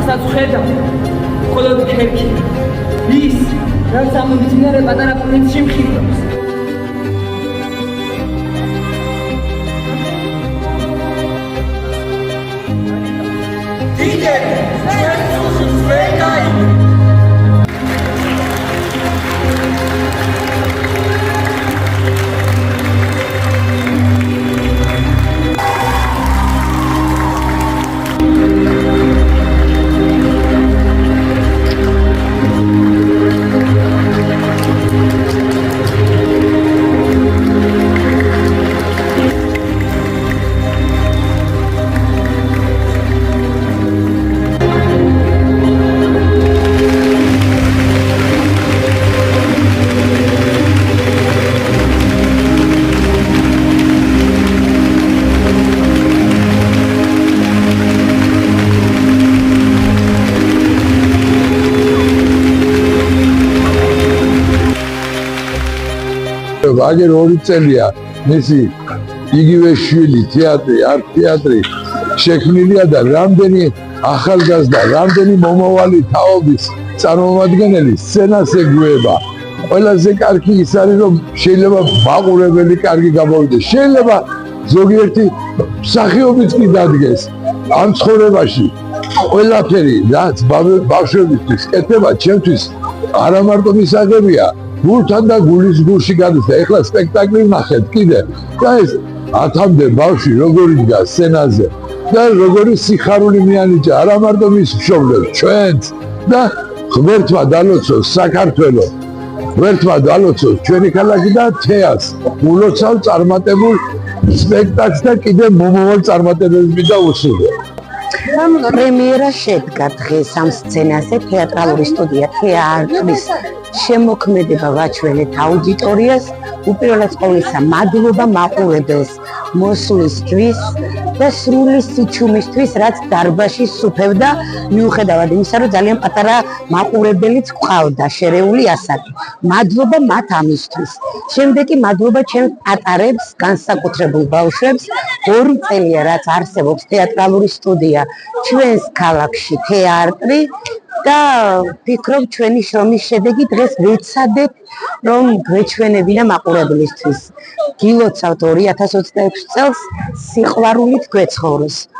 რასაც ხედავ, მხოლოდ ქერქი. ის, რაც ამ მძინარე პატარა პრინცში მხილობს. დიდე, ჩვენ სულს ვერ გაიგებ. აგერ 2 წელია მისი იგივე შვილი თეატრი, ართ თეატრი შექმნილია და რამდენი ახალგაზრდა, რამდენი მომავალი თაობის წარმომადგენელი სცენას ეგუება. ყველაზე კარგი ის არის, რომ შეიძლება მაყურებელი კარგი გამოვიდეს. შეიძლება ზოგიერთი მსახიობიც კი დადგეს ამ ცხოვრებაში. ყველაფერი, რაც ბავშვებისთვის კეთება, ჩემთვის არა მარტო მისაღებია, გულთან და გულის გულში გადასა. ეხლა სპექტაკლი ვნახეთ კიდე და ეს 10-მდე ბავშვი როგორ იდგა სცენაზე და როგორი სიხარული მიანიჭა არა მარტო მის მშობლებს, ჩვენც და ღმერთმა დალოცოს საქართველო, ღმერთმა დალოცოს ჩვენი ქალაქი და თეას ულოცავ წარმატებულ სპექტაკლს და კიდე მომავალ წარმატებებს და უსურვო. პრემიერა შედგა დღეს ამ სცენაზე თეატრალური სტუდია თეატრის შემოქმედება ვაჩვენეთ აუდიტორიას. უპირველეს ყოვლისა მადლობა მაყურებელს მოსვლისთვის და სრული სიჩუმისთვის, რაც დარბაზში სუფევდა, მიუხედავად იმისა, რომ ძალიან პატარა მაყურებელიც ყავდა შერეული ასაკი. მადლობა მათ ამისთვის. შემდეგ კი მადლობა ჩემს პატარებს, განსაკუთრებულ ბავშვებს. 2 წელია რაც არსებობს თეატრალური სტუდია ჩვენს ქალაქში თეატრი და ვფიქრობ ჩვენი შრომის შედეგი დღეს ვეცადეთ რომ გვეჩვენებინა მაყურებლისთვის. გილოცავთ 2026 წელს სიყვარულით გვეცხოვროს.